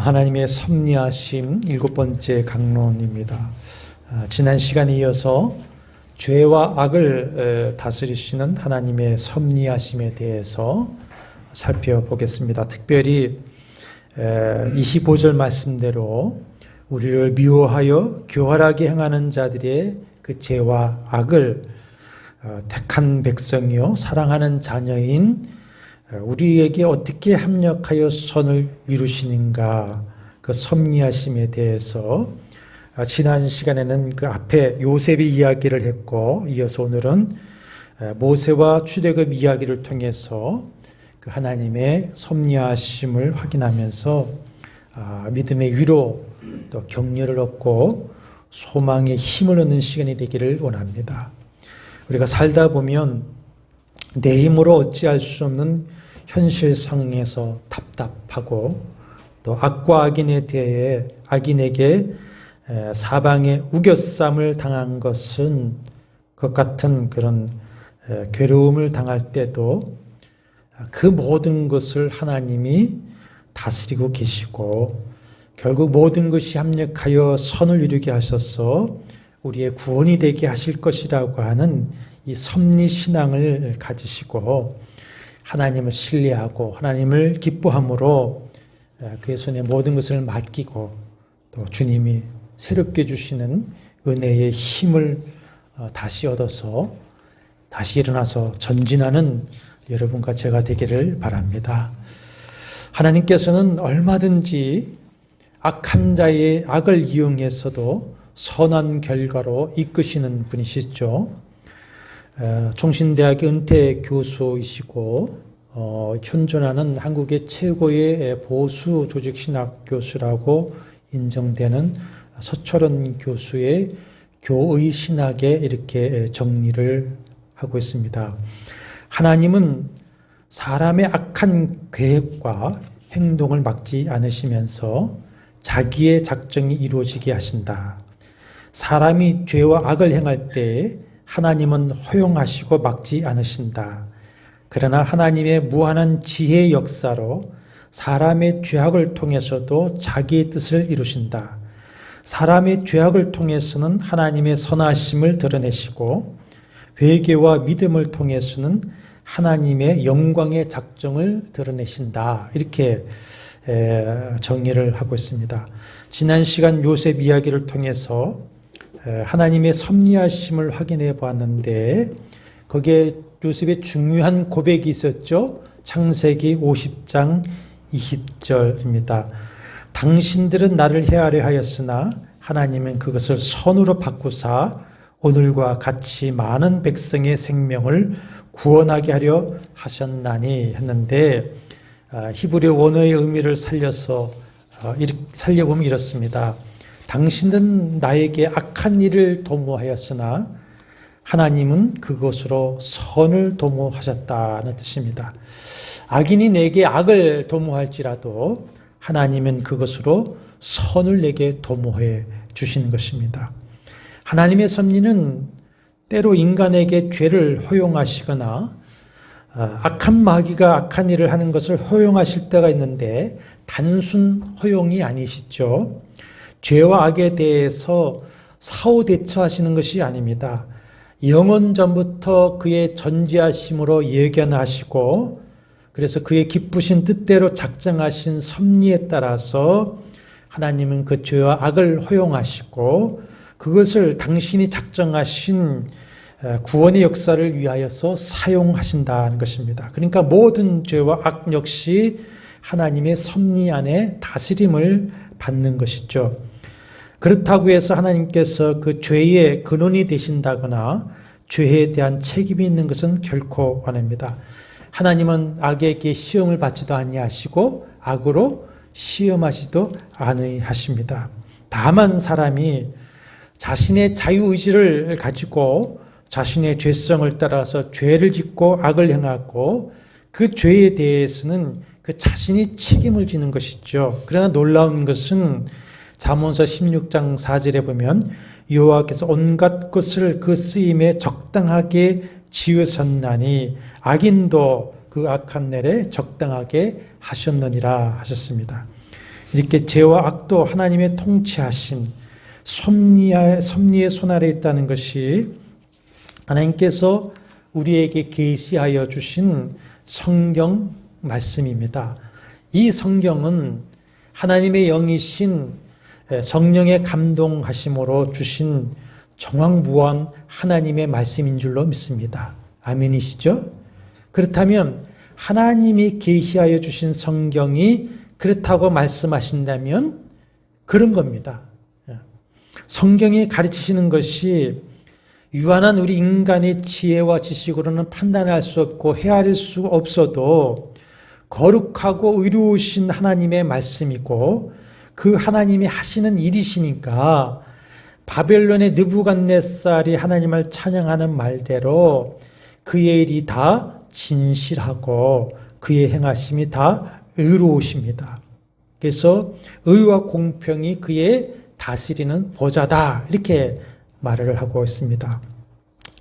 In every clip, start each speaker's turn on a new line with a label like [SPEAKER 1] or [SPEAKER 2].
[SPEAKER 1] 하나님의 섭리하심 7번째 강론입니다. 지난 시간에 이어서 죄와 악을 다스리시는 하나님의 섭리하심에 대해서 살펴보겠습니다. 특별히 25절 말씀대로 우리를 미워하여 교활하게 행하는 자들의 그 죄와 악을 택한 백성이요 사랑하는 자녀인 우리에게 어떻게 합력하여 선을 이루시는가, 그 섭리하심에 대해서 지난 시간에는 그 앞에 요셉의 이야기를 했고, 이어서 오늘은 모세와 출애굽 이야기를 통해서 그 하나님의 섭리하심을 확인하면서 믿음의 위로 또 격려를 얻고 소망의 힘을 얻는 시간이 되기를 원합니다. 우리가 살다 보면 내 힘으로 어찌할 수 없는 현실 상황에서 답답하고 또 악과 악인에 대해 악인에게 사방에 우겨쌈을 당한 것은 그 같은 그런 괴로움을 당할 때도 그 모든 것을 하나님이 다스리고 계시고 결국 모든 것이 합력하여 선을 이루게 하셔서 우리의 구원이 되게 하실 것이라고 하는 이 섭리신앙을 가지시고 하나님을 신뢰하고 하나님을 기뻐함으로 그의 손에 모든 것을 맡기고 또 주님이 새롭게 주시는 은혜의 힘을 다시 얻어서 다시 일어나서 전진하는 여러분과 제가 되기를 바랍니다. 하나님께서는 얼마든지 악한 자의 악을 이용해서도 선한 결과로 이끄시는 분이시죠. 종신대학의 은퇴 교수이시고 현존하는 한국의 최고의 보수 조직신학 교수라고 인정되는 서철원 교수의 교의 신학에 이렇게 정리를 하고 있습니다. 하나님은 사람의 악한 계획과 행동을 막지 않으시면서 자기의 작정이 이루어지게 하신다. 사람이 죄와 악을 행할 때 하나님은 허용하시고 막지 않으신다. 그러나 하나님의 무한한 지혜의 역사로 사람의 죄악을 통해서도 자기의 뜻을 이루신다. 사람의 죄악을 통해서는 하나님의 선하심을 드러내시고 회개와 믿음을 통해서는 하나님의 영광의 작정을 드러내신다. 이렇게 정의를 하고 있습니다. 지난 시간 요셉 이야기를 통해서 하나님의 섭리하심을 확인해 보았는데 거기에 요셉의 중요한 고백이 있었죠. 창세기 50장 20절입니다. 당신들은 나를 해하려 하였으나 하나님은 그것을 선으로 바꾸사 오늘과 같이 많은 백성의 생명을 구원하게 하려 하셨나니 했는데 히브리 원어의 의미를 살려보면 이렇습니다. 당신은 나에게 악한 일을 도모하였으나 하나님은 그것으로 선을 도모하셨다는 뜻입니다. 악인이 내게 악을 도모할지라도 하나님은 그것으로 선을 내게 도모해 주시는 것입니다. 하나님의 섭리는 때로 인간에게 죄를 허용하시거나 악한 마귀가 악한 일을 하는 것을 허용하실 때가 있는데 단순 허용이 아니시죠. 죄와 악에 대해서 사후 대처하시는 것이 아닙니다. 영원 전부터 그의 전지하심으로 예견하시고 그래서 그의 기쁘신 뜻대로 작정하신 섭리에 따라서 하나님은 그 죄와 악을 허용하시고 그것을 당신이 작정하신 구원의 역사를 위하여서 사용하신다는 것입니다. 그러니까 모든 죄와 악 역시 하나님의 섭리 안에 다스림을 받는 것이죠. 그렇다고 해서 하나님께서 그 죄의 근원이 되신다거나 죄에 대한 책임이 있는 것은 결코 아닙니다. 하나님은 악에게 시험을 받지도 아니하시고 악으로 시험하시도 아니하십니다. 다만 사람이 자신의 자유의지를 가지고 자신의 죄성을 따라서 죄를 짓고 악을 행하고 그 죄에 대해서는 그 자신이 책임을 지는 것이죠. 그러나 놀라운 것은 잠언서 16장 4절에 보면 여호와께서 온갖 것을 그 쓰임에 적당하게 지으셨나니 악인도 그 악한 날에 적당하게 하셨느니라 하셨습니다. 이렇게 죄와 악도 하나님의 통치하심, 섭리의 손 아래 있다는 것이 하나님께서 우리에게 계시하여 주신 성경 말씀입니다. 이 성경은 하나님의 영이신 성령의 감동하심으로 주신 정황부원 하나님의 말씀인 줄로 믿습니다. 아멘이시죠? 그렇다면 하나님이 계시하여 주신 성경이 그렇다고 말씀하신다면 그런 겁니다. 성경이 가르치시는 것이 유한한 우리 인간의 지혜와 지식으로는 판단할 수 없고 헤아릴 수 없어도 거룩하고 의로우신 하나님의 말씀이고 그 하나님이 하시는 일이시니까 바벨론의 느부갓네살이 하나님을 찬양하는 말대로 그의 일이 다 진실하고 그의 행하심이 다 의로우십니다. 그래서 의와 공평이 그의 다스리는 보좌다 이렇게 말을 하고 있습니다.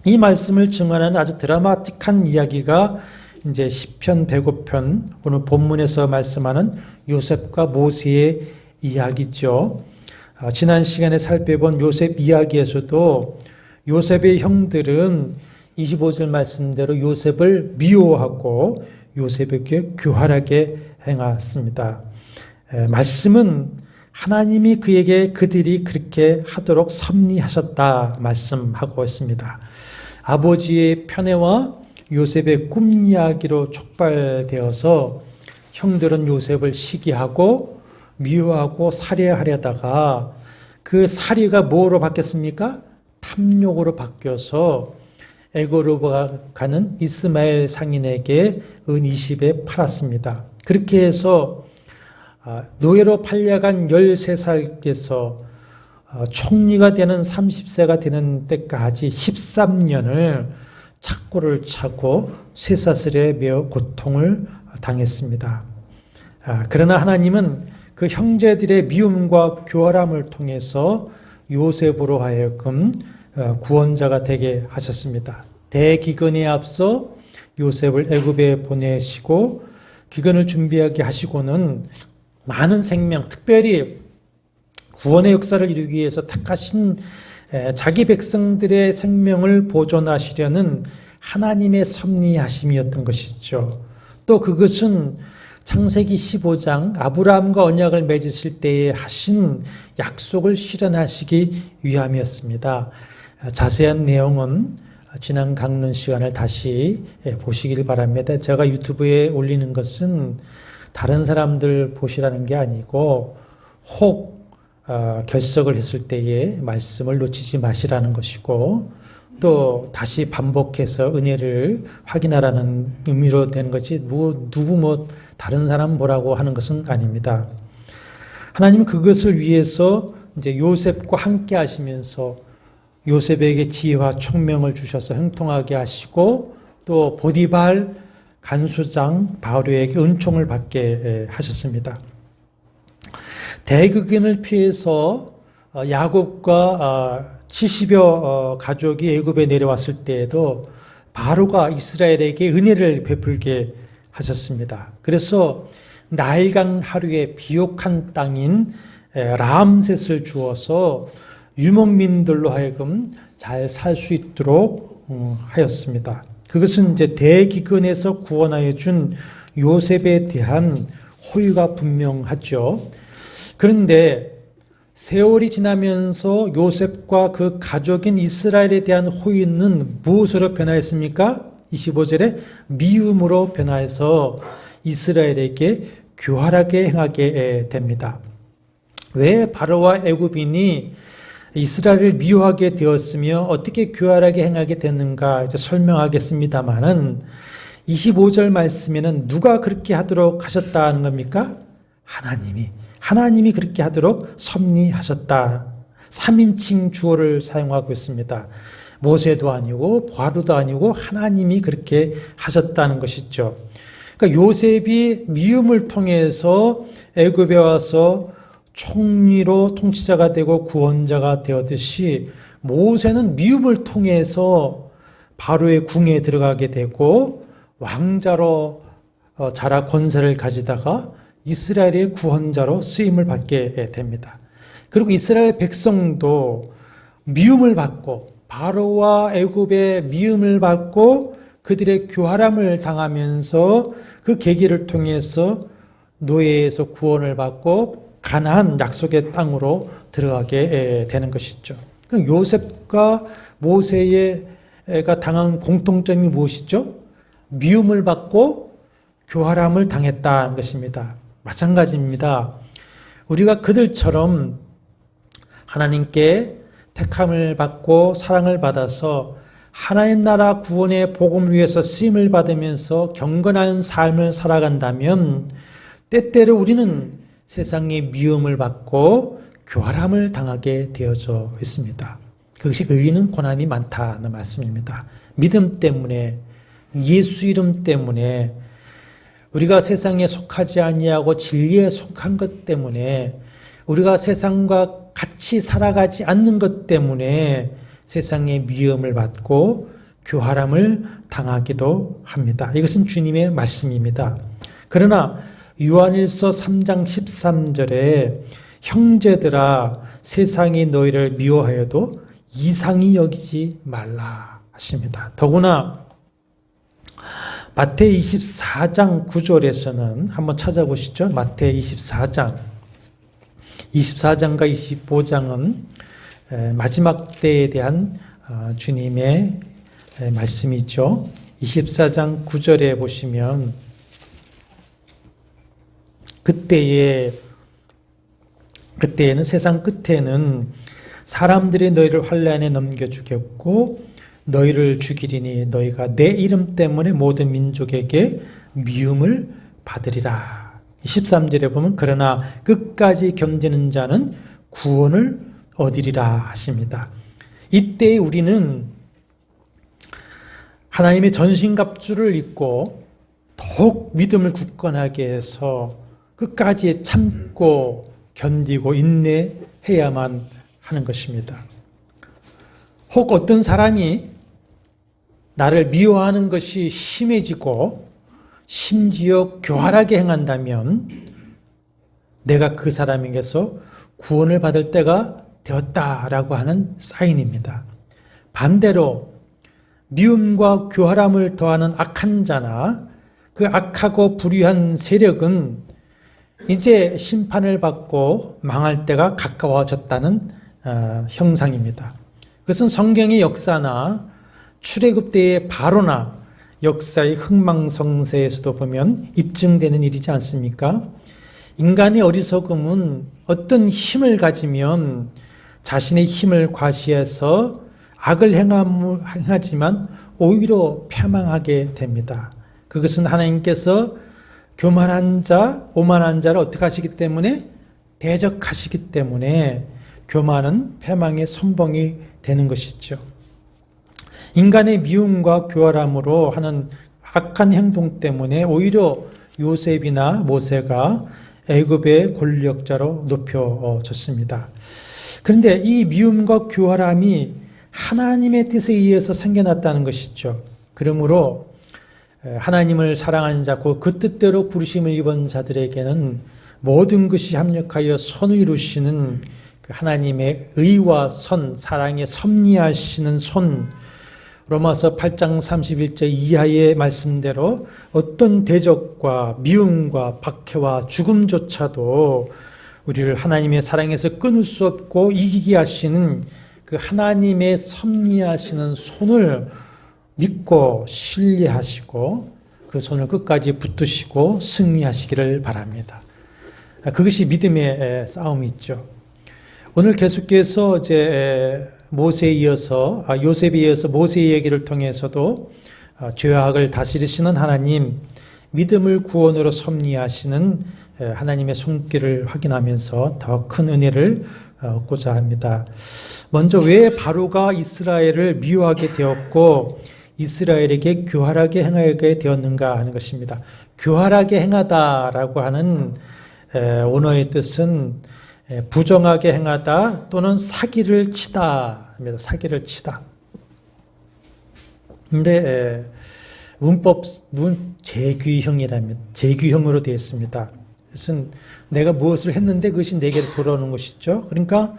[SPEAKER 1] 이 말씀을 증언하는 아주 드라마틱한 이야기가 이제 시편 105편 오늘 본문에서 말씀하는 요셉과 모세의 이야기죠. 지난 시간에 살펴본 요셉 이야기에서도 요셉의 형들은 25절 말씀대로 요셉을 미워하고 요셉에게 교활하게 행했습니다. 말씀은 하나님이 그에게 그들이 그렇게 하도록 섭리하셨다 말씀하고 있습니다. 아버지의 편애와 요셉의 꿈 이야기로 촉발되어서 형들은 요셉을 시기하고 미워하고 살해하려다가 그 살해가 뭐로 바뀌었습니까? 탐욕으로 바뀌어서 애고로 가는 이스마엘 상인에게 은 20에 팔았습니다. 그렇게 해서 노예로 팔려간 13살에서 총리가 되는 30세가 되는 때까지 13년을 착고를 차고 쇠사슬에 매어 고통을 당했습니다. 그러나 하나님은 그 형제들의 미움과 교활함을 통해서 요셉으로 하여금 구원자가 되게 하셨습니다. 대기근에 앞서 요셉을 애굽에 보내시고 기근을 준비하게 하시고는 많은 생명, 특별히 구원의 역사를 이루기 위해서 택하신 자기 백성들의 생명을 보존하시려는 하나님의 섭리하심이었던 것이죠. 또 그것은 창세기 15장 아브라함과 언약을 맺으실 때에 하신 약속을 실현하시기 위함이었습니다. 자세한 내용은 지난 강론 시간을 다시 보시길 바랍니다. 제가 유튜브에 올리는 것은 다른 사람들 보시라는 게 아니고 혹 결석을 했을 때에 말씀을 놓치지 마시라는 것이고 또 다시 반복해서 은혜를 확인하라는 의미로 된 것이 누구 다른 사람 보라고 하는 것은 아닙니다. 하나님은 그것을 위해서 이제 요셉과 함께 하시면서 요셉에게 지혜와 총명을 주셔서 형통하게 하시고 또 보디발 간수장 바로에게 은총을 받게 하셨습니다. 대극인을 피해서 야곱과 70여 가족이 애굽에 내려왔을 때에도 바로가 이스라엘에게 은혜를 베풀게 하셨습니다. 그래서 나일강 하류에 비옥한 땅인 람셋을 주어서 유목민들로 하여금 잘 살 수 있도록 하였습니다. 그것은 이제 대기근에서 구원하여 준 요셉에 대한 호의가 분명하죠. 그런데 세월이 지나면서 요셉과 그 가족인 이스라엘에 대한 호의는 무엇으로 변화했습니까? 25절에 미움으로 변화해서 이스라엘에게 교활하게 행하게 됩니다. 왜 바로와 애굽인이 이스라엘을 미워하게 되었으며 어떻게 교활하게 행하게 됐는가 이제 설명하겠습니다만은 25절 말씀에는 누가 그렇게 하도록 하셨다는 겁니까? 하나님이 그렇게 하도록 섭리하셨다. 3인칭 주어를 사용하고 있습니다. 모세도 아니고 바로도 아니고 하나님이 그렇게 하셨다는 것이죠. 그러니까 요셉이 미움을 통해서 애굽에 와서 총리로 통치자가 되고 구원자가 되었듯이 모세는 미움을 통해서 바로의 궁에 들어가게 되고 왕자로 자라 권세를 가지다가 이스라엘의 구원자로 쓰임을 받게 됩니다. 그리고 이스라엘 백성도 미움을 받고 바로와 애굽의 미움을 받고 그들의 교활함을 당하면서 그 계기를 통해서 노예에서 구원을 받고 가나안 약속의 땅으로 들어가게 되는 것이죠. 요셉과 모세가 당한 공통점이 무엇이죠? 미움을 받고 교활함을 당했다는 것입니다. 마찬가지입니다. 우리가 그들처럼 하나님께 택함을 받고 사랑을 받아서 하나님 나라 구원의 복음을 위해서 쓰임을 받으면서 경건한 삶을 살아간다면 때때로 우리는 세상의 미움을 받고 교활함을 당하게 되어져 있습니다. 그것이 의인은 고난이 많다는 말씀입니다. 믿음 때문에, 예수 이름 때문에, 우리가 세상에 속하지 아니하고 진리에 속한 것 때문에, 우리가 세상과 같이 살아가지 않는 것 때문에 세상의 미움을 받고 교활함을 당하기도 합니다. 이것은 주님의 말씀입니다. 그러나 요한일서 3장 13절에 형제들아 세상이 너희를 미워하여도 이상히 여기지 말라 하십니다. 더구나 마태이 24장 9절에서는 한번 찾아보시죠. 마태이 24장과 25장은 마지막 때에 대한 주님의 말씀이죠. 24장 9절에 보시면 그때에는 세상 끝에는 사람들이 너희를 환난에 넘겨주겠고 너희를 죽이리니 너희가 내 이름 때문에 모든 민족에게 미움을 받으리라. 13절에 보면 그러나 끝까지 견디는 자는 구원을 얻으리라 하십니다. 이때 우리는 하나님의 전신갑주를 입고 더욱 믿음을 굳건하게 해서 끝까지 참고 견디고 인내해야만 하는 것입니다. 혹 어떤 사람이 나를 미워하는 것이 심해지고 심지어 교활하게 행한다면 내가 그 사람에게서 구원을 받을 때가 되었다라고 하는 사인입니다. 반대로 미움과 교활함을 더하는 악한 자나 그 악하고 불의한 세력은 이제 심판을 받고 망할 때가 가까워졌다는 형상입니다. 그것은 성경의 역사나 출애굽 때의 바로나 역사의 흥망성쇠에서도 보면 입증되는 일이지 않습니까? 인간의 어리석음은 어떤 힘을 가지면 자신의 힘을 과시해서 악을 행하지만 오히려 패망하게 됩니다. 그것은 하나님께서 교만한 자, 오만한 자를 어떻게 하시기 때문에? 대적하시기 때문에 교만은 패망의 선봉이 되는 것이죠. 인간의 미움과 교활함으로 하는 악한 행동 때문에 오히려 요셉이나 모세가 애굽의 권력자로 높여졌습니다. 그런데 이 미움과 교활함이 하나님의 뜻에 의해서 생겨났다는 것이죠. 그러므로 하나님을 사랑하는 자, 그 뜻대로 부르심을 입은 자들에게는 모든 것이 합력하여 선을 이루시는 하나님의 의와 선, 사랑에 섭리하시는 손, 로마서 8장 31절 이하의 말씀대로 어떤 대적과 미움과 박해와 죽음조차도 우리를 하나님의 사랑에서 끊을 수 없고 이기게 하시는 그 하나님의 섭리하시는 손을 믿고 신뢰하시고 그 손을 끝까지 붙드시고 승리하시기를 바랍니다. 그것이 믿음의 싸움이죠. 오늘 계속해서 이제 요셉에 이어서 모세의 얘기를 통해서도 죄와 악을 다스리시는 하나님, 믿음을 구원으로 섭리하시는 하나님의 손길을 확인하면서 더 큰 은혜를 얻고자 합니다. 먼저 왜 바로가 이스라엘을 미워하게 되었고 이스라엘에게 교활하게 행하게 되었는가 하는 것입니다. 교활하게 행하다라고 하는 언어의 뜻은 부정하게 행하다 또는 사기를 치다 입니다. 사기를 치다. 근데 문제규형으로 되어 있습니다. 그것은 내가 무엇을 했는데 그것이 내게로 돌아오는 것이죠. 그러니까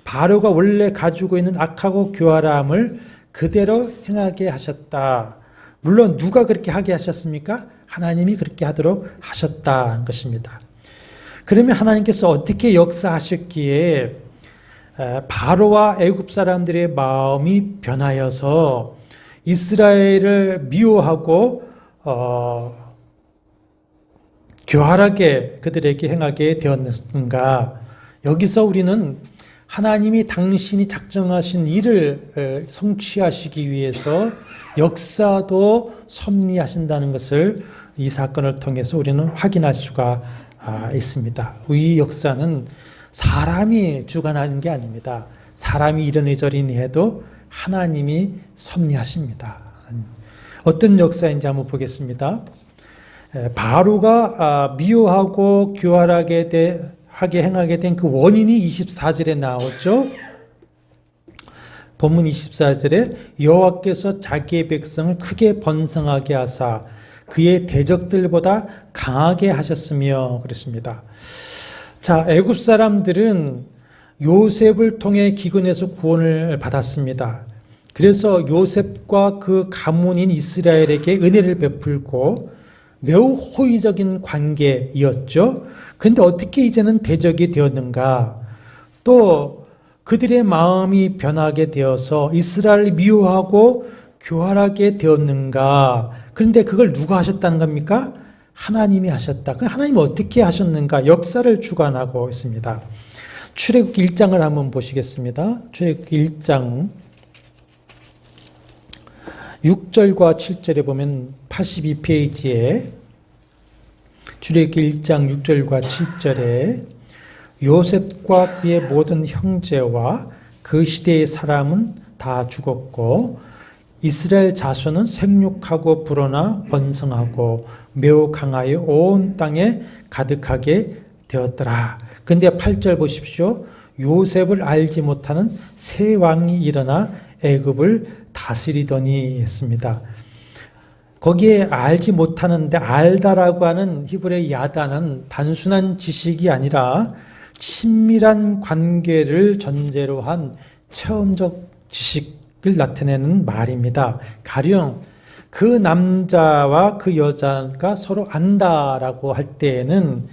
[SPEAKER 1] 바로가 원래 가지고 있는 악하고 교활함을 그대로 행하게 하셨다. 물론 누가 그렇게 하게 하셨습니까? 하나님이 그렇게 하도록 하셨다는 것입니다. 그러면 하나님께서 어떻게 역사하셨기에 바로와 애굽 사람들의 마음이 변하여서 이스라엘을 미워하고 교활하게 그들에게 행하게 되었는가? 여기서 우리는 하나님이 당신이 작정하신 일을 성취하시기 위해서 역사도 섭리하신다는 것을 이 사건을 통해서 우리는 확인할 수가 있습니다. 이 역사는 사람이 주관하는 게 아닙니다. 사람이 이러니 저러니 해도 하나님이 섭리하십니다. 어떤 역사인지 한번 보겠습니다. 바로가 미워하고 교활하게 행하게 된 그 원인이 24절에 나오죠. 본문 24절에 여호와께서 자기의 백성을 크게 번성하게 하사 그의 대적들보다 강하게 하셨으며 그랬습니다. 자, 애굽 사람들은 요셉을 통해 기근에서 구원을 받았습니다. 그래서 요셉과 그 가문인 이스라엘에게 은혜를 베풀고 매우 호의적인 관계이었죠. 그런데 어떻게 이제는 대적이 되었는가? 또 그들의 마음이 변하게 되어서 이스라엘을 미워하고 교활하게 되었는가? 그런데 그걸 누가 하셨다는 겁니까? 하나님이 하셨다. 하나님이 어떻게 하셨는가? 역사를 주관하고 있습니다. 출애굽 1장을 한번 보시겠습니다. 출애굽 1장 6절과 7절에 보면 82페이지에 출애굽 1장 6절과 7절에 요셉과 그의 모든 형제와 그 시대의 사람은 다 죽었고 이스라엘 자손은 생육하고 불어나 번성하고 매우 강하여 온 땅에 가득하게 되었더라. 근데 8절 보십시오. 요셉을 알지 못하는 새 왕이 일어나 애굽을 다스리더니 했습니다. 거기에 알지 못하는데 알다라고 하는 히브리 야다는 단순한 지식이 아니라 친밀한 관계를 전제로 한 체험적 지식을 나타내는 말입니다. 가령 그 남자와 그 여자가 서로 안다라고 할 때에는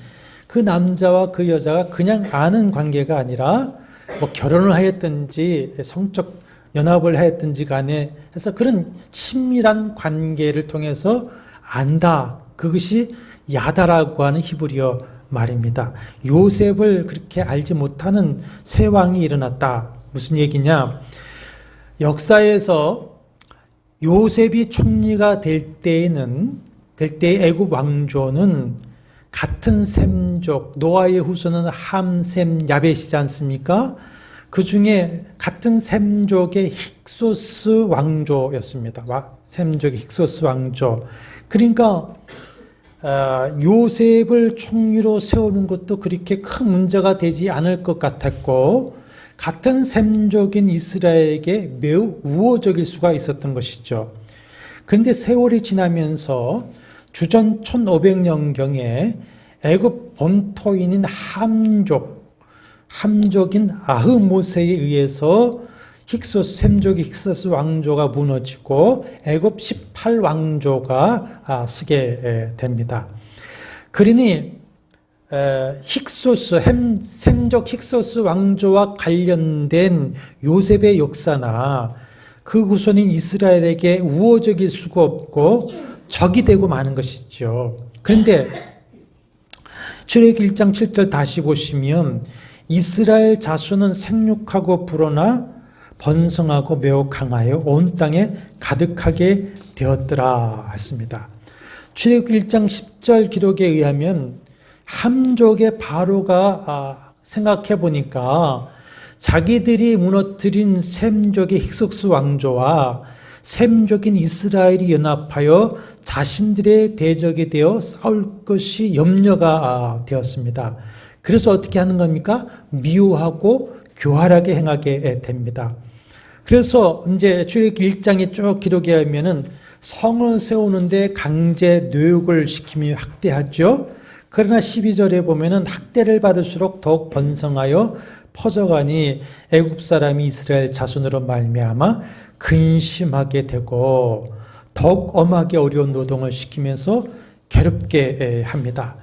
[SPEAKER 1] 그 남자와 그 여자가 그냥 아는 관계가 아니라 뭐 결혼을 하였든지 성적 연합을 하였든지 간에 해서 그런 친밀한 관계를 통해서 안다. 그것이 야다라고 하는 히브리어 말입니다. 요셉을 그렇게 알지 못하는 새 왕이 일어났다. 무슨 얘기냐? 역사에서 요셉이 총리가 될 때의 애굽 왕조는 같은 셈족, 노아의 후손은 함, 셈, 야벳이지 않습니까? 그 중에 같은 셈족의 힉소스 왕조였습니다. 셈족의 힉소스 왕조. 그러니까 요셉을 총리로 세우는 것도 그렇게 큰 문제가 되지 않을 것 같았고 같은 셈족인 이스라엘에게 매우 우호적일 수가 있었던 것이죠. 그런데 세월이 지나면서 주전 1500년경에 애굽 본토인인 함족인 아흐모세에 의해서 셈족의 힉소스 왕조가 무너지고 애굽 18왕조가 서게 됩니다. 그러니 셈족 힉소스 왕조와 관련된 요셉의 역사나 그 후손인 이스라엘에게 우호적일 수가 없고 적이 되고 마는 것이죠. 그런데 출애굽 1장 7절 다시 보시면 이스라엘 자손은 생육하고 불어나 번성하고 매우 강하여 온 땅에 가득하게 되었더라 했습니다. 출애굽 1장 10절 기록에 의하면 함족의 바로가 생각해 보니까 자기들이 무너뜨린 셈족의 힉소스 왕조와 셈족인 이스라엘이 연합하여 자신들의 대적이 되어 싸울 것이 염려가 되었습니다. 그래서 어떻게 하는 겁니까? 미워하고 교활하게 행하게 됩니다. 그래서 이제 출애굽 1장에 쭉 기록에 하면은 성을 세우는데 강제 노역을 시키며 학대하죠. 그러나 12절에 보면은 학대를 받을수록 더욱 번성하여 퍼져가니 애굽 사람이 이스라엘 자손으로 말미암아 근심하게 되고 더욱 엄하게 어려운 노동을 시키면서 괴롭게 합니다.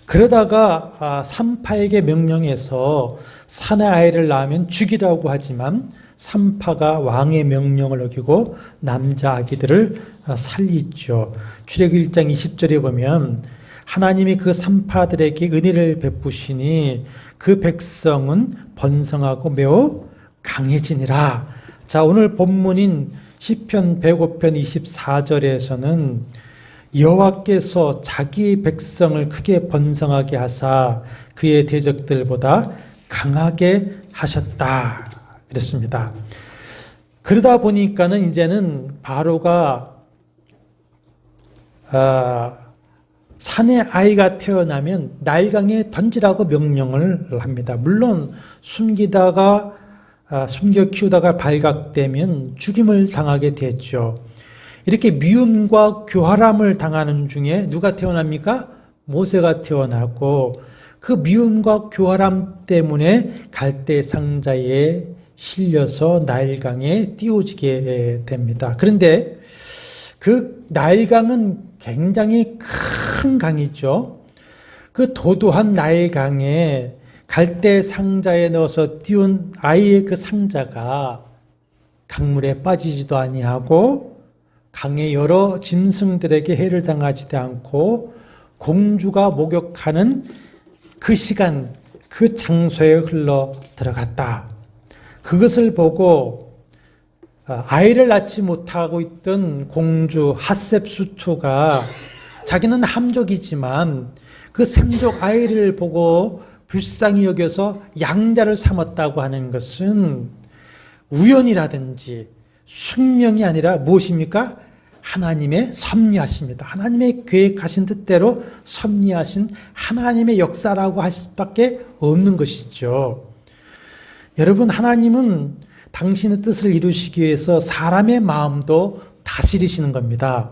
[SPEAKER 1] 그러다가 산파에게 명령해서 사내 아이를 낳으면 죽이라고 하지만 산파가 왕의 명령을 어기고 남자 아기들을 살리죠. 출애굽 1장 20절에 보면 하나님이 그 산파들에게 은혜를 베푸시니 그 백성은 번성하고 매우 강해지니라. 자, 오늘 본문인 시편 105편 24절에서는 여호와께서 자기 백성을 크게 번성하게 하사 그의 대적들보다 강하게 하셨다. 이랬습니다. 그러다 보니까는 이제는 바로가 산에 아이가 태어나면 나일강에 던지라고 명령을 합니다. 물론 숨겨 키우다가 발각되면 죽임을 당하게 됐죠. 이렇게 미움과 교활함을 당하는 중에 누가 태어납니까? 모세가 태어나고 그 미움과 교활함 때문에 갈대 상자에 실려서 나일강에 띄워지게 됩니다. 그런데 그 나일강은 굉장히 큰 강이죠. 그 도도한 나일강에 갈대 상자에 넣어서 띄운 아이의 그 상자가 강물에 빠지지도 아니하고 강의 여러 짐승들에게 해를 당하지도 않고 공주가 목욕하는 그 시간, 그 장소에 흘러 들어갔다. 그것을 보고 아이를 낳지 못하고 있던 공주 핫셉수투가 자기는 함족이지만 그 샘족 아이를 보고 불쌍히 여겨서 양자를 삼았다고 하는 것은 우연이라든지 숙명이 아니라 무엇입니까? 하나님의 섭리하십니다. 하나님의 계획하신 뜻대로 섭리하신 하나님의 역사라고 할 수밖에 없는 것이죠. 여러분, 하나님은 당신의 뜻을 이루시기 위해서 사람의 마음도 다스리시는 겁니다.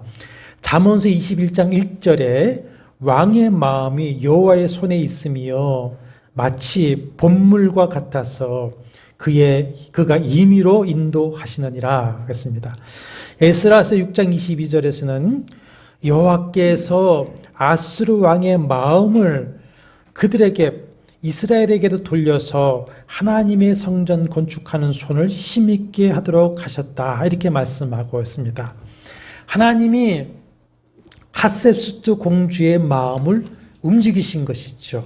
[SPEAKER 1] 잠언서 21장 1절에 왕의 마음이 여호와의 손에 있으며 마치 봇물과 같아서 그가 임의로 인도하시느니라 했습니다. 에스라서 6장 22절에서는 여호와께서 아수르 왕의 마음을 그들에게 이스라엘에게도 돌려서 하나님의 성전 건축하는 손을 힘있게 하도록 하셨다. 이렇게 말씀하고 있습니다. 하나님이 핫셉수트 공주의 마음을 움직이신 것이죠.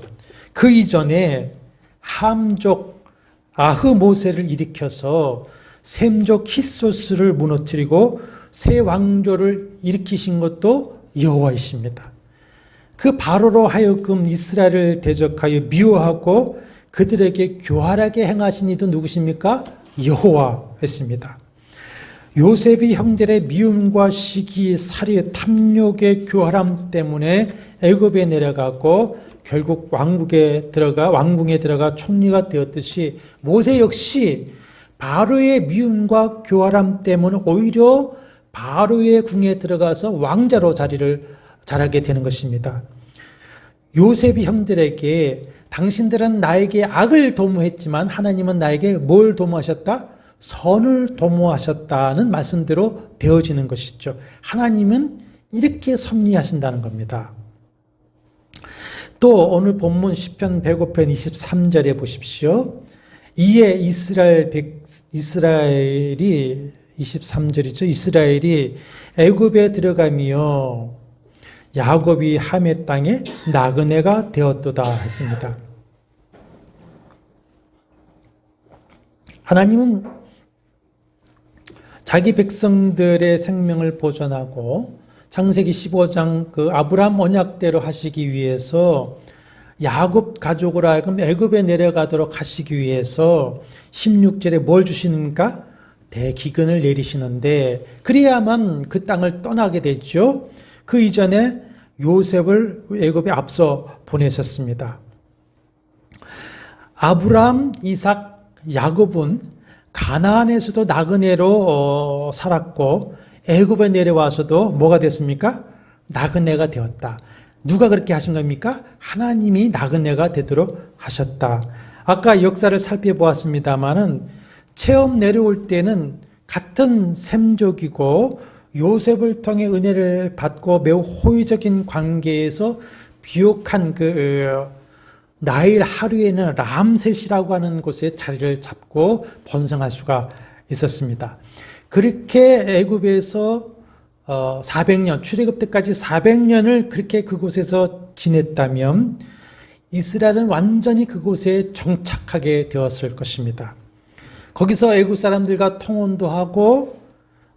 [SPEAKER 1] 그 이전에 함족 아흐모세를 일으켜서 셈족 히소스를 무너뜨리고 새 왕조를 일으키신 것도 여호와이십니다. 그 바로로 하여금 이스라엘을 대적하여 미워하고 그들에게 교활하게 행하신 이도 누구십니까? 여호와였습니다. 요셉이 형들의 미움과 시기, 살해, 탐욕의 교활함 때문에 애굽에 내려가고 결국 왕궁에 들어가 총리가 되었듯이 모세 역시 바로의 미움과 교활함 때문에 오히려 바로의 궁에 들어가서 왕자로 자라게 되는 것입니다. 요셉이 형들에게 당신들은 나에게 악을 도모했지만 하나님은 나에게 뭘 도모하셨다? 선을 도모하셨다는 말씀대로 되어지는 것이죠. 하나님은 이렇게 섭리하신다는 겁니다. 또 오늘 본문 시편 105편 23절에 보십시오. 이에 이스라엘이 23절이죠. 이스라엘이 애굽에 들어가며 야곱이 함의 땅에 나그네가 되었도다 했습니다. 하나님은 자기 백성들의 생명을 보존하고 창세기 15장 그 아브라함 언약대로 하시기 위해서 야곱 가족으로 하여금 애굽에 내려가도록 하시기 위해서 16절에 뭘 주시는가? 대기근을 내리시는데 그래야만 그 땅을 떠나게 됐죠. 그 이전에 요셉을 애굽에 앞서 보내셨습니다. 아브라함, 이삭, 야곱은 가나안에서도 나그네로 살았고 애굽에 내려와서도 뭐가 됐습니까? 나그네가 되었다. 누가 그렇게 하신 겁니까? 하나님이 나그네가 되도록 하셨다. 아까 역사를 살펴보았습니다마는 처음 내려올 때는 같은 셈족이고 요셉을 통해 은혜를 받고 매우 호의적인 관계에서 비옥한 나일 하루에는 람셋이라고 하는 곳에 자리를 잡고 번성할 수가 있었습니다. 그렇게 애굽에서 400년, 출애굽 때까지 400년을 그렇게 그곳에서 지냈다면 이스라엘은 완전히 그곳에 정착하게 되었을 것입니다. 거기서 애굽 사람들과 통혼도 하고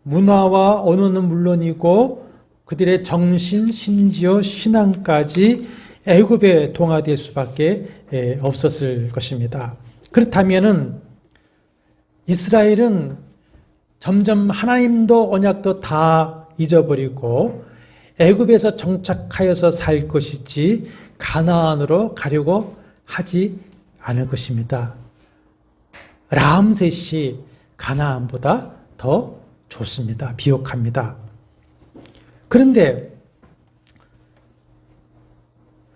[SPEAKER 1] 문화와 언어는 물론이고 그들의 정신, 심지어 신앙까지 애굽에 동화될 수밖에 없었을 것입니다. 그렇다면은 이스라엘은 점점 하나님도 언약도 다 잊어버리고 애굽에서 정착하여서 살 것이지 가나안으로 가려고 하지 않을 것입니다. 람셋이 가나안보다 더 좋습니다. 비옥합니다. 그런데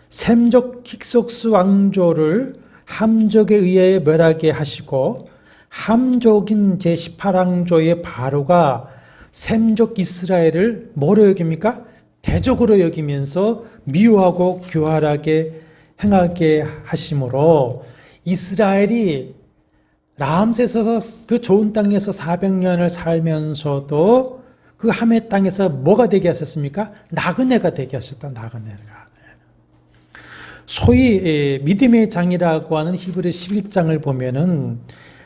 [SPEAKER 1] 셈족 힉속스 왕조를 함족에 의해 멸하게 하시고 함족인 제18왕조의 바로가 셈족 이스라엘을 뭐로 여깁니까? 대적으로 여기면서 미워하고 교활하게 행하게 하심으로 이스라엘이 람셋에서 그 좋은 땅에서 400년을 살면서도 그 함의 땅에서 뭐가 되게 하셨습니까? 나그네가 되게 하셨다. 나그네가. 소위 믿음의 장이라고 하는 히브리 11장을 보면은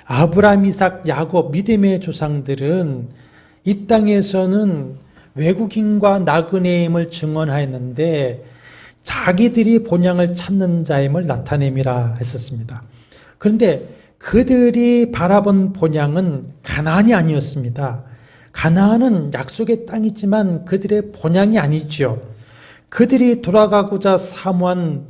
[SPEAKER 1] 아브라함, 이삭, 야곱 믿음의 조상들은 이 땅에서는 외국인과 나그네임을 증언하였는데 자기들이 본향을 찾는 자임을 나타냄이라 했었습니다. 그런데 그들이 바라본 본향은 가나안이 아니었습니다. 가나안은 약속의 땅이지만 그들의 본향이 아니죠. 그들이 돌아가고자 사모한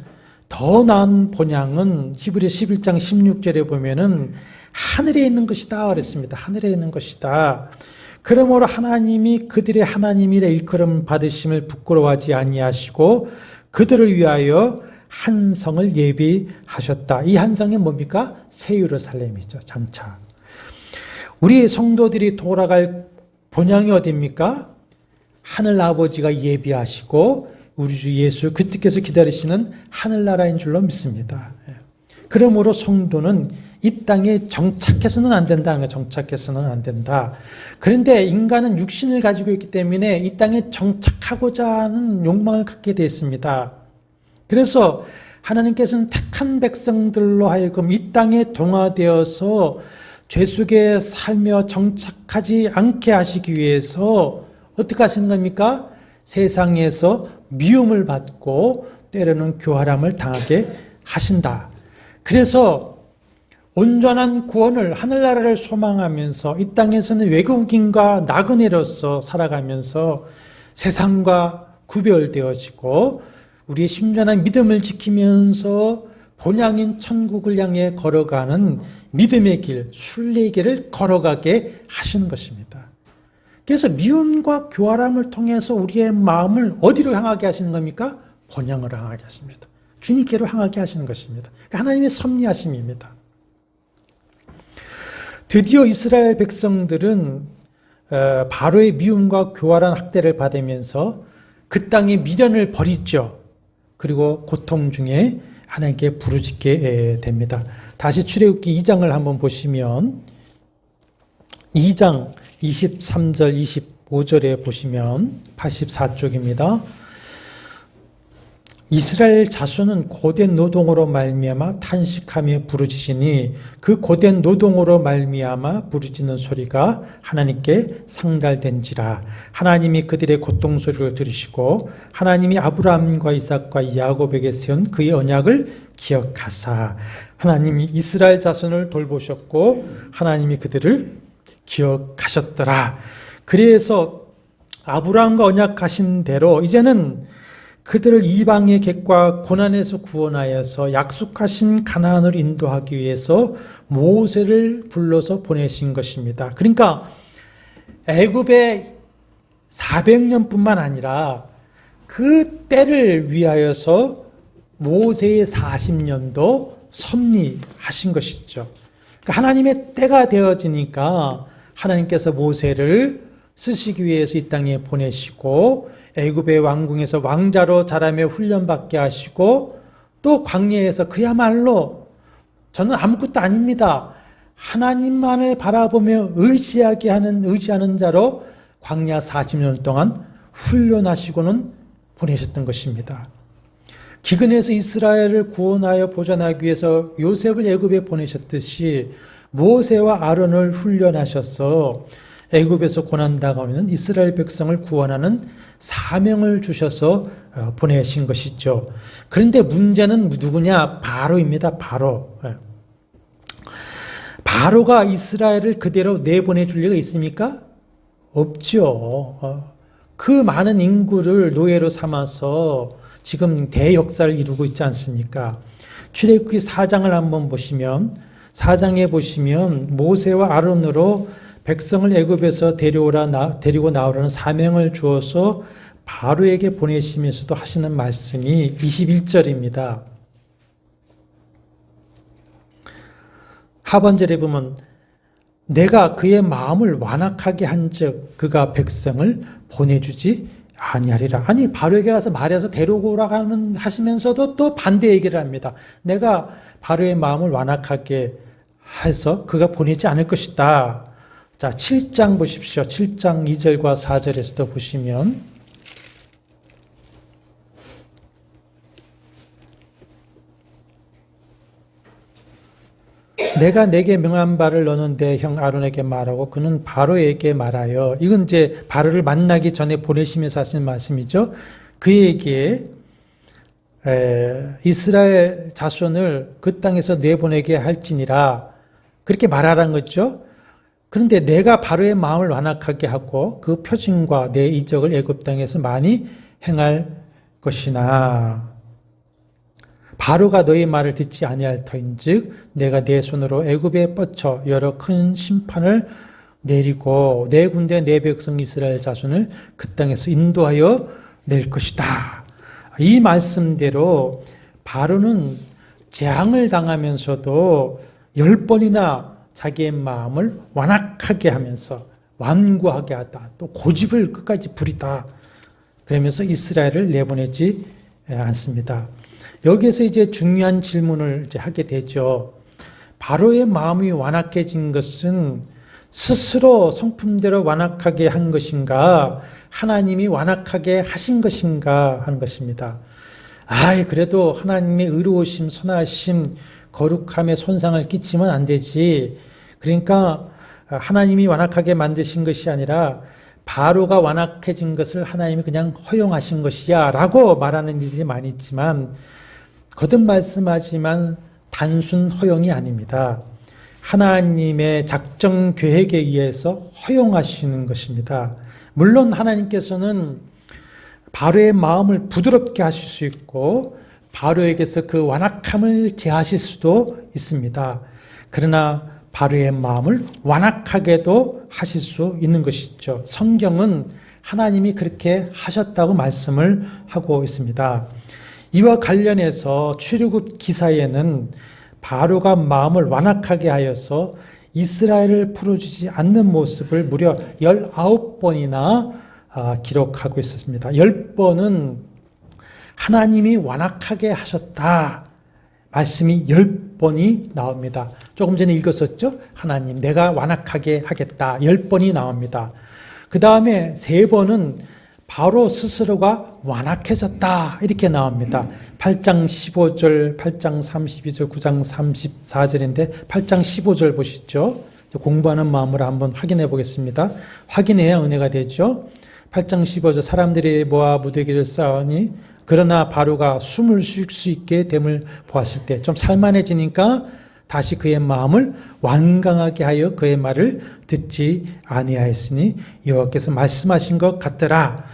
[SPEAKER 1] 더 나은 본향은 히브리 11장 16절에 보면은 하늘에 있는 것이다 그랬습니다. 하늘에 있는 것이다. 그러므로 하나님이 그들의 하나님이라 일컬음 받으심을 부끄러워하지 아니하시고 그들을 위하여 한 성을 예비하셨다. 이 한 성이 뭡니까? 새 예루살렘이죠. 장차. 우리 성도들이 돌아갈 본향이 어디입니까? 하늘 아버지가 예비하시고 우리 주 예수 그때께서 기다리시는 하늘나라인 줄로 믿습니다. 그러므로 성도는 이 땅에 정착해서는 안 된다는 거예요. 정착해서는 안 된다. 그런데 인간은 육신을 가지고 있기 때문에 이 땅에 정착하고자 하는 욕망을 갖게 되어 있습니다. 그래서 하나님께서는 택한 백성들로 하여금 이 땅에 동화되어서 죄 속에 살며 정착하지 않게 하시기 위해서 어떻게 하시는 겁니까? 세상에서 미움을 받고 때로는 교활함을 당하게 하신다. 그래서 온전한 구원을 하늘나라를 소망하면서 이 땅에서는 외국인과 나그네로서 살아가면서 세상과 구별되어지고 우리의 순전한 믿음을 지키면서 본향인 천국을 향해 걸어가는 믿음의 길, 순례의 길을 걸어가게 하시는 것입니다. 그래서 미움과 교활함을 통해서 우리의 마음을 어디로 향하게 하시는 겁니까? 본향으로 향하게 하십니다. 주님께로 향하게 하시는 것입니다. 그러니까 하나님의 섭리하심입니다. 드디어 이스라엘 백성들은 바로의 미움과 교활한 학대를 받으면서 그 땅의 미련을 버리죠. 그리고 고통 중에 하나님께 부르짖게 됩니다. 다시 출애굽기 2장을 한번 보시면 2장 23절 25절에 보시면 84쪽입니다. 이스라엘 자손은 고된 노동으로 말미암아 탄식하며 부르짖으니 그 고된 노동으로 말미암아 부르짖는 소리가 하나님께 상달된지라. 하나님이 그들의 고통 소리를 들으시고 하나님이 아브라함과 이삭과 야곱에게 세운 그의 언약을 기억하사 하나님이 이스라엘 자손을 돌보셨고 하나님이 그들을 기억하셨더라. 그래서 아브라함과 언약하신 대로 이제는 그들을 이방의 객과 고난에서 구원하여서 약속하신 가나안으로 인도하기 위해서 모세를 불러서 보내신 것입니다. 그러니까 애굽에 400년뿐만 아니라 그 때를 위하여서 모세의 40년도 섭리하신 것이죠. 그러니까 하나님의 때가 되어지니까 하나님께서 모세를 쓰시기 위해서 이 땅에 보내시고 애굽의 왕궁에서 왕자로 자라며 훈련받게 하시고 또 광야에서 그야말로 저는 아무것도 아닙니다. 하나님만을 바라보며 의지하는 자로 광야 40년 동안 훈련하시고는 보내셨던 것입니다. 기근에서 이스라엘을 구원하여 보존하기 위해서 요셉을 애굽에 보내셨듯이 모세와 아론을 훈련하셔서 애굽에서 고난당하는 이스라엘 백성을 구원하는 사명을 주셔서 보내신 것이죠. 그런데 문제는 누구냐? 바로입니다. 바로. 바로가 이스라엘을 그대로 내보내줄 리가 있습니까? 없죠. 그 많은 인구를 노예로 삼아서 지금 대역사를 이루고 있지 않습니까? 출애굽기 4장을 한번 보시면 4장에 보시면 모세와 아론으로 백성을 애굽에서 데리고 나오라는 사명을 주어서 바로에게 보내시면서도 하시는 말씀이 21절입니다. 하반절에 보면 내가 그의 마음을 완악하게 한즉 그가 백성을 보내주지 아니하리라. 아니 바로에게 가서 말해서 데려오라 하시면서도 또 반대 얘기를 합니다. 내가 바로의 마음을 완악하게 해서 그가 보내지 않을 것이다. 자, 7장 보십시오. 7장 2절과 4절에서도 보시면 내가 내게 명한 바를 너는 내 형 아론에게 말하고 그는 바로에게 말하여. 이건 이제 바로를 만나기 전에 보내시면서 하시는 말씀이죠. 그에게 이스라엘 자손을 그 땅에서 내보내게 할지니라 그렇게 말하라는 거죠. 그런데 내가 바로의 마음을 완악하게 하고 그 표징과 내 이적을 애굽 땅에서 많이 행할 것이나 바로가 너의 말을 듣지 아니할 터인즉 내가 내 손으로 애굽에 뻗쳐 여러 큰 심판을 내리고 내 군대 내 백성 이스라엘 자손을 그 땅에서 인도하여 낼 것이다. 이 말씀대로 바로는 재앙을 당하면서도 10번이나 자기의 마음을 완악하게 하면서 완고하게 하다. 또 고집을 끝까지 부리다. 그러면서 이스라엘을 내보내지 않습니다. 여기에서 이제 중요한 질문을 이제 하게 되죠. 바로의 마음이 완악해진 것은 스스로 성품대로 완악하게 한 것인가, 하나님이 완악하게 하신 것인가 하는 것입니다. 그래도 하나님의 의로우심, 선하심, 거룩함에 손상을 끼치면 안 되지. 그러니까 하나님이 완악하게 만드신 것이 아니라 바로가 완악해진 것을 하나님이 그냥 허용하신 것이야 라고 말하는 일들이 많이 있지만 거듭 말씀하지만 단순 허용이 아닙니다. 하나님의 작정 계획에 의해서 허용하시는 것입니다. 물론 하나님께서는 바로의 마음을 부드럽게 하실 수 있고 바로에게서 그 완악함을 제하실 수도 있습니다. 그러나 바로의 마음을 완악하게도 하실 수 있는 것이죠. 성경은 하나님이 그렇게 하셨다고 말씀을 하고 있습니다. 이와 관련해서 출애굽 기사에는 바로가 마음을 완악하게 하여서 이스라엘을 풀어주지 않는 모습을 무려 19번이나 기록하고 있었습니다. 10번은 하나님이 완악하게 하셨다. 말씀이 10번이 나옵니다. 조금 전에 읽었었죠? 하나님, 내가 완악하게 하겠다. 10번이 나옵니다. 그 다음에 3번은 바로 스스로가 완악해졌다. 이렇게 나옵니다. 8장 15절, 8장 32절, 9장 34절인데 8장 15절 보시죠. 공부하는 마음으로 한번 확인해 보겠습니다. 확인해야 은혜가 되죠. 8장 15절 사람들이 모아 무더기를 쌓으니 그러나 바로가 숨을 쉴 수 있게 됨을 보았을 때 좀 살만해지니까 다시 그의 마음을 완강하게 하여 그의 말을 듣지 아니하였으니 여호와께서 말씀하신 것 같더라.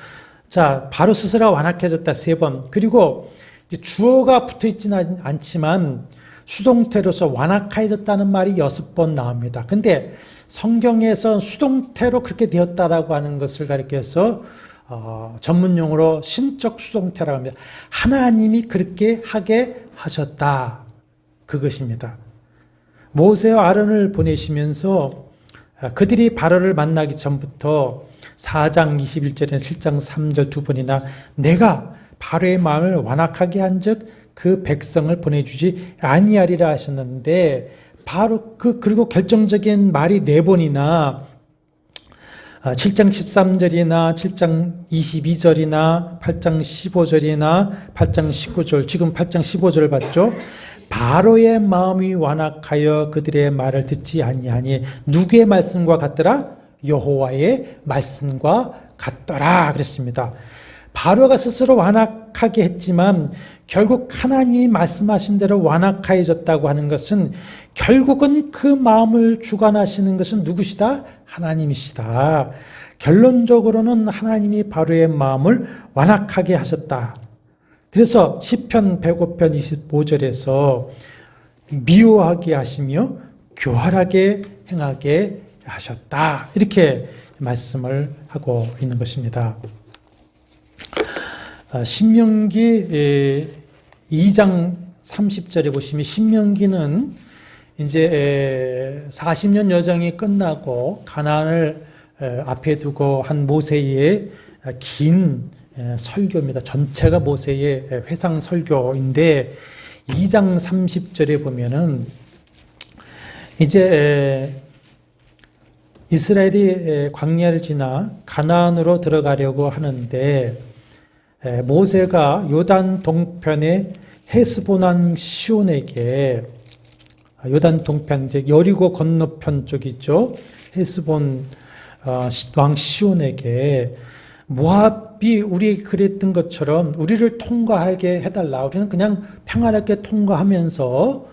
[SPEAKER 1] 자, 바로 스스로 완악해졌다 3번. 그리고 이제 주어가 붙어 있지는 않지만 수동태로서 완악해졌다는 말이 6번 나옵니다. 근데 성경에서 수동태로 그렇게 되었다라고 하는 것을 가리켜서 전문 용어로 신적 수동태라고 합니다. 하나님이 그렇게 하게 하셨다. 그것입니다. 모세와 아론을 보내시면서 그들이 바로를 만나기 전부터 4장 21절에 7장 3절 두 번이나 내가 바로의 마음을 완악하게 한즉 그 백성을 보내주지 아니하리라 하셨는데 바로 그리고 결정적인 말이 네 번이나 7장 13절이나 7장 22절이나 8장 15절이나 8장 19절 지금 8장 15절을 봤죠. 바로의 마음이 완악하여 그들의 말을 듣지 아니하니 누구의 말씀과 같더라? 여호와의 말씀과 같더라 그랬습니다. 바로가 스스로 완악하게 했지만 결국 하나님이 말씀하신 대로 완악해졌다고 하는 것은 결국은 그 마음을 주관하시는 것은 누구시다? 하나님이시다. 결론적으로는 하나님이 바로의 마음을 완악하게 하셨다. 그래서 시편 105편 25절에서 미워하게 하시며 교활하게 행하게 하셨다. 이렇게 말씀을 하고 있는 것입니다. 신명기 2장 30절에 보시면 신명기는 이제 40년 여정이 끝나고 가나안을 앞에 두고 한 모세의 긴 설교입니다. 전체가 모세의 회상 설교인데 2장 30절에 보면은 이제 이스라엘이 광야를 지나 가나안으로 들어가려고 하는데 모세가 요단 동편의 헤스보난 시온에게 요단 동편 이제 여리고 건너편 쪽이죠. 헤스본 왕 시온에게 모압이 우리 그랬던 것처럼 우리를 통과하게 해달라. 우리는 그냥 평안하게 통과하면서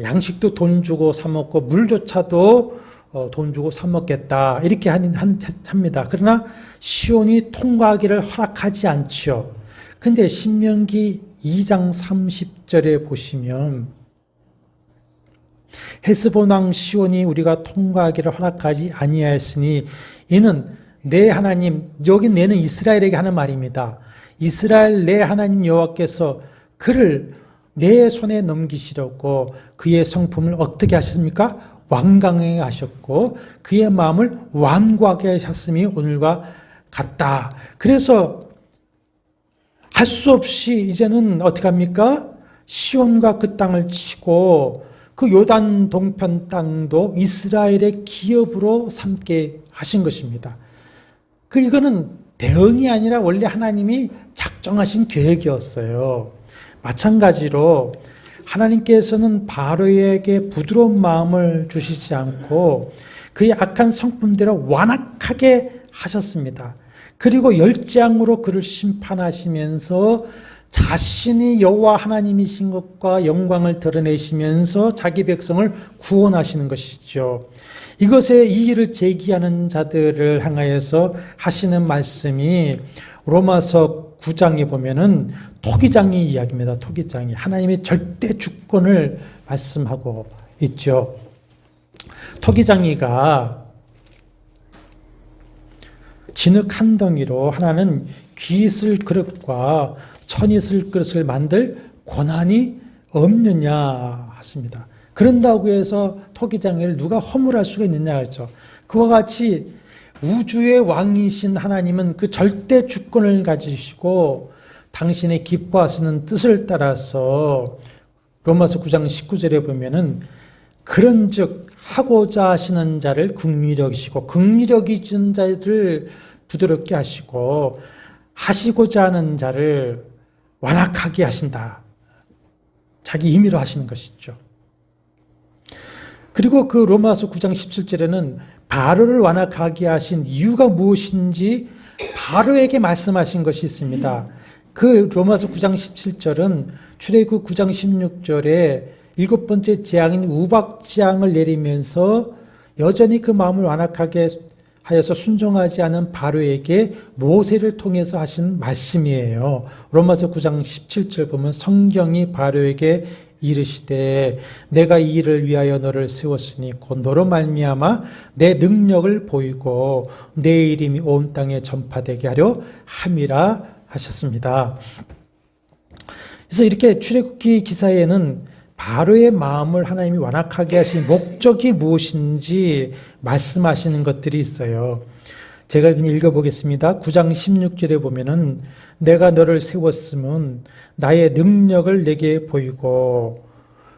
[SPEAKER 1] 양식도 돈 주고 사 먹고 물조차도 돈 주고 사 먹겠다. 이렇게 합니다. 그러나 시온이 통과하기를 허락하지 않지요. 근데 신명기 2장 30절에 보시면 헤스본 왕 시온이 우리가 통과하기를 허락하지 아니하였으니 이는 내 하나님, 여기 내는 이스라엘에게 하는 말입니다. 이스라엘 내 하나님 여호와께서 그를 내 손에 넘기시려고 그의 성품을 어떻게 하셨습니까? 완강하게 하셨고 그의 마음을 완고하게 하셨음이 오늘과 같다. 그래서 할 수 없이 이제는 어떻게 합니까? 시온과 그 땅을 치고 그 요단 동편 땅도 이스라엘의 기업으로 삼게 하신 것입니다. 이거는 대응이 아니라 원래 하나님이 작정하신 계획이었어요. 마찬가지로 하나님께서는 바로에게 부드러운 마음을 주시지 않고 그의 악한 성품대로 완악하게 하셨습니다. 그리고 열장으로 그를 심판하시면서 자신이 여호와 하나님이신 것과 영광을 드러내시면서 자기 백성을 구원하시는 것이죠. 이것에 이의를 제기하는 자들을 향하여서 하시는 말씀이 로마서 9장에 보면은 토기장의 이야기입니다. 토기장이 하나님의 절대 주권을 말씀하고 있죠. 토기장이가 진흙 한 덩이로 하나는 귀 있을 그릇과 천 있을 그릇을 만들 권한이 없느냐 하십니다. 그런다고 해서 토기장이를 누가 허물할 수가 있느냐 하죠. 그와 같이 우주의 왕이신 하나님은 그 절대 주권을 가지시고 당신의 기뻐하시는 뜻을 따라서 로마서 9장 19절에 보면은 그런즉 하고자 하시는 자를 긍휼히 여기시고 긍휼히 여기는 자들을 부드럽게 하시고 하시고자 하는 자를 완악하게 하신다. 자기 임의로 하시는 것이죠. 그리고 그 로마서 9장 17절에는 바로를 완악하게 하신 이유가 무엇인지 바로에게 말씀하신 것이 있습니다. 그 로마서 9장 17절은 출애굽 9장 16절에 일곱 번째 재앙인 우박재앙을 내리면서 여전히 그 마음을 완악하게 하여서 순종하지 않은 바로에게 모세를 통해서 하신 말씀이에요. 로마서 9장 17절 보면 성경이 바로에게 이르시되 내가 이 일을 위하여 너를 세웠으니 곧 너로 말미암아 내 능력을 보이고 내 이름이 온 땅에 전파되게 하려 함이라 하셨습니다. 그래서 이렇게 출애굽기 기사에는 바로의 마음을 하나님이 완악하게 하신 목적이 무엇인지 말씀하시는 것들이 있어요. 제가 그냥 읽어보겠습니다. 9장 16절에 보면은 내가 너를 세웠으면 나의 능력을 내게 보이고,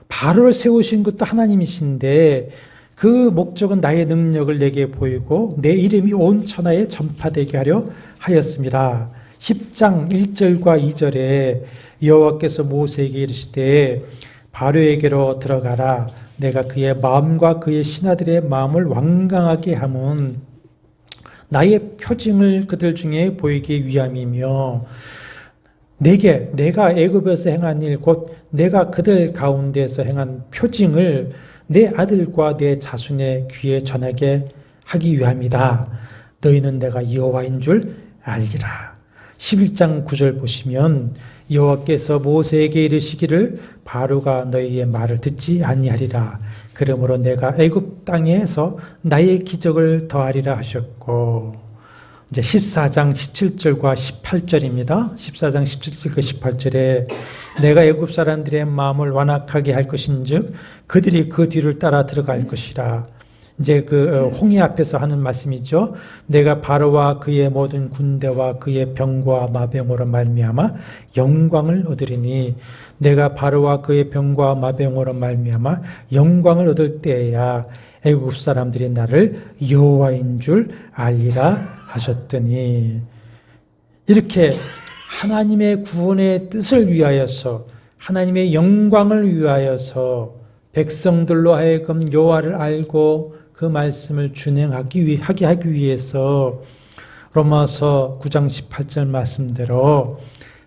[SPEAKER 1] 바로를 세우신 것도 하나님이신데 그 목적은 나의 능력을 내게 보이고 내 이름이 온 천하에 전파되게 하려 하였습니다. 10장 1절과 2절에 여호와께서 모세에게 이르시되 바로에게로 들어가라. 내가 그의 마음과 그의 신하들의 마음을 완강하게 함은 나의 표징을 그들 중에 보이기 위함이며 내가 애굽에서 행한 일 곧 내가 그들 가운데서 행한 표징을 내 아들과 내 자손의 귀에 전하게 하기 위함이다. 너희는 내가 여호와인 줄 알리라. 11장 9절 보시면 여호와께서 모세에게 이르시기를 바로가 너희의 말을 듣지 아니하리라. 그러므로 내가 애굽 땅에서 나의 기적을 더하리라 하셨고, 이제 14장 17절과 18절입니다. 14장 17절과 18절에 내가 애굽 사람들의 마음을 완악하게 할 것인즉 그들이 그 뒤를 따라 들어갈 것이라. 이제 그 홍해 앞에서 하는 말씀이죠. 내가 바로와 그의 모든 군대와 그의 병과 마병으로 말미암아 영광을 얻으리니 내가 바로와 그의 병과 마병으로 말미암아 영광을 얻을 때에야 애굽 사람들이 나를 여호와인 줄 알리라 하셨더니, 이렇게 하나님의 구원의 뜻을 위하여서 하나님의 영광을 위하여서 백성들로 하여금 여호와를 알고 그 말씀을 준행하기 하기 위해서 로마서 9장 18절 말씀대로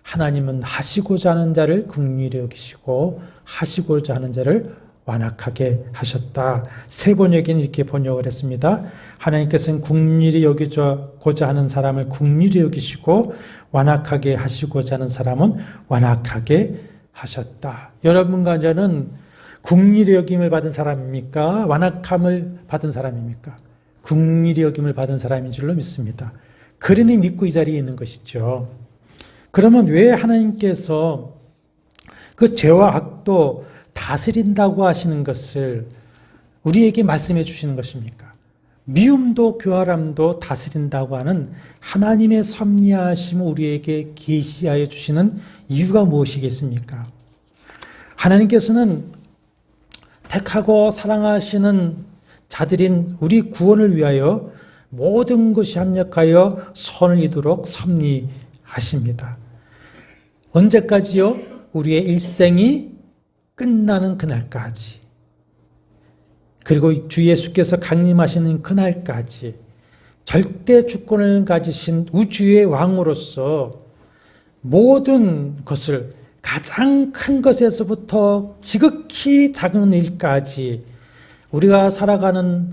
[SPEAKER 1] 하나님은 하시고자 하는 자를 긍휼히 여기시고 하시고자 하는 자를 완악하게 하셨다. 새 번역에는 이렇게 번역을 했습니다. 하나님께서는 긍휼히 여기고자 하는 사람을 긍휼히 여기시고 완악하게 하시고자 하는 사람은 완악하게 하셨다. 여러분과 저는 긍휼히 여김을 받은 사람입니까? 완악함을 받은 사람입니까? 긍휼히 여김을 받은 사람인 줄로 믿습니다. 그러니 믿고 이 자리에 있는 것이죠. 그러면 왜 하나님께서 그 죄와 악도 다스린다고 하시는 것을 우리에게 말씀해 주시는 것입니까? 미움도 교활함도 다스린다고 하는 하나님의 섭리하심을 우리에게 계시하여 주시는 이유가 무엇이겠습니까? 하나님께서는 택하고 사랑하시는 자들인 우리 구원을 위하여 모든 것이 합력하여 선을 이루도록 섭리하십니다. 언제까지요? 우리의 일생이 끝나는 그날까지, 그리고 주 예수께서 강림하시는 그날까지 절대 주권을 가지신 우주의 왕으로서 모든 것을 가장 큰 것에서부터 지극히 작은 일까지 우리가 살아가는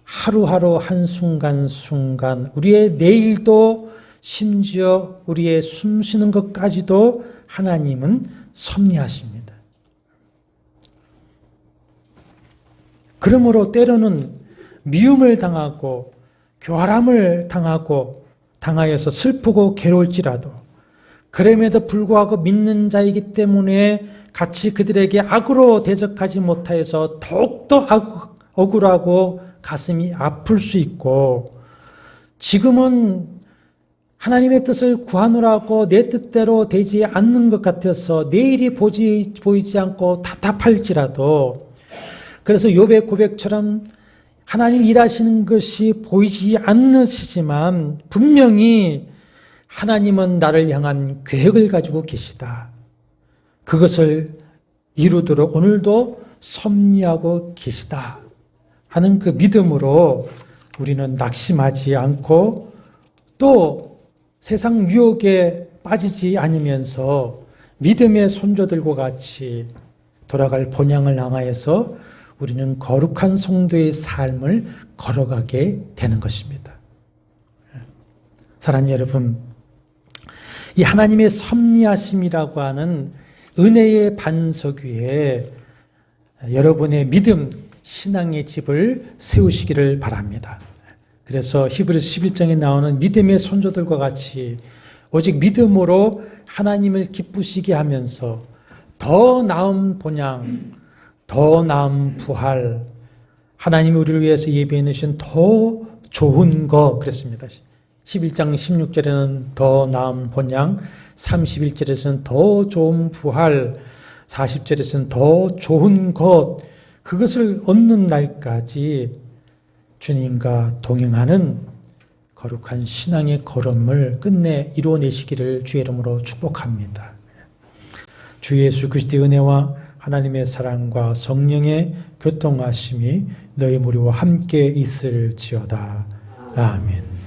[SPEAKER 1] 하루하루 한순간순간 우리의 내일도 심지어 우리의 숨쉬는 것까지도 하나님은 섭리하십니다. 그러므로 때로는 미움을 당하고 교활함을 당하여서 슬프고 괴로울지라도 그럼에도 불구하고 믿는 자이기 때문에 같이 그들에게 악으로 대적하지 못하여서 더욱더 억울하고 가슴이 아플 수 있고, 지금은 하나님의 뜻을 구하느라고 내 뜻대로 되지 않는 것 같아서 내일이 보이지 않고 답답할지라도, 그래서 욥의 고백처럼 하나님 일하시는 것이 보이지 않으시지만 분명히 하나님은 나를 향한 계획을 가지고 계시다. 그것을 이루도록 오늘도 섭리하고 계시다 하는 그 믿음으로 우리는 낙심하지 않고 또 세상 유혹에 빠지지 않으면서 믿음의 손자들과 같이 돌아갈 본향을 향하여서 우리는 거룩한 성도의 삶을 걸어가게 되는 것입니다. 사랑하는 여러분, 이 하나님의 섭리하심이라고 하는 은혜의 반석 위에 여러분의 믿음, 신앙의 집을 세우시기를 바랍니다. 그래서 히브리서 11장에 나오는 믿음의 선조들과 같이 오직 믿음으로 하나님을 기쁘시게 하면서 더 나은 본향, 더 나은 부활, 하나님이 우리를 위해서 예비해 놓으신 더 좋은 것 그랬습니다. 11장 16절에는 더 나은 본향, 31절에서는 더 좋은 부활, 40절에서는 더 좋은 것, 그것을 얻는 날까지 주님과 동행하는 거룩한 신앙의 걸음을 끝내 이루어내시기를 주의 이름으로 축복합니다. 주 예수 그리스도의 은혜와 하나님의 사랑과 성령의 교통하심이 너희 무리와 함께 있을지어다. 아멘.